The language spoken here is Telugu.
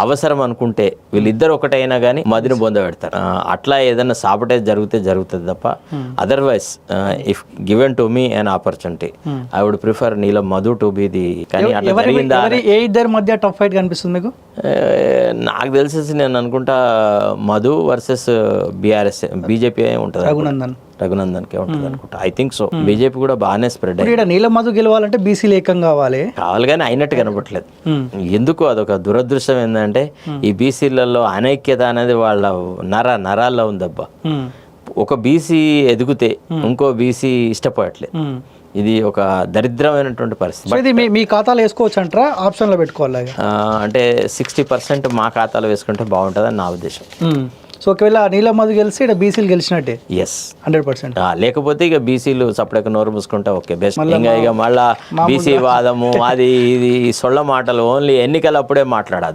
అవసరం అనుకుంటే వీళ్ళిద్దరు ఒకటైనా కానీ మదిని బొంద పెడతారు. అట్లా ఏదైనా సాబటేజ్ జరుగుతుంది తప్ప otherwise if given to me an opportunity I would prefer Neelam Madhu to be the. కానీ అట్లా జరిగిందా? ఏ ఇద్దరి మధ్య టఫ్ ఫైట్ కనిపిస్తుంది మీకు? నాకు తెలిసేసి నేను అనుకుంటా మధు వర్సెస్ బీఆర్ఎస్ బీజేపీ ఉంటుంది, రఘునందన్కే ఉంటుంది అనుకుంటా. I think so. బీజేపీ కూడా బాగానే స్ప్రెడ్ అయ్యింది. నీలం మధు గెలవాలంటే బీసీలు ఏకం కావాలి కానీ అయినట్టు కనపట్లేదు. ఎందుకు అదొక దురదృష్టం ఏంటంటే ఈ బీసీలలో అనైక్యత అనేది వాళ్ళ నరాల్లో ఉందబ్బా. ఒక బీసీ ఎదిగితే ఇంకో బీసీ ఇష్టపడట్లేదు. ఇది ఒక దరిద్రమైనటువంటి పరిస్థితి. ఇది మీ ఖాతాలో వేసుకోవచ్చు అంటారా, ఆప్షన్లో పెట్టుకోవాలి? అంటే 60% మా ఖాతాలో వేసుకుంటే బాగుంటుందని నా ఉద్దేశం. సో ఒకవేళ నీలం మధు గెలిచి ఇక్కడ బీసీలు గెలిచినట్టే? ఎస్, 100%. లేకపోతే ఇక బీసీలు సపరేట్ నోరు మూసుకుంటే ఓకే బెస్ట్. ఇక మళ్ళా బీసీ వాదము అది ఇది సొళ్ళ మాటలు ఓన్లీ ఎన్నికలప్పుడే మాట్లాడాలి.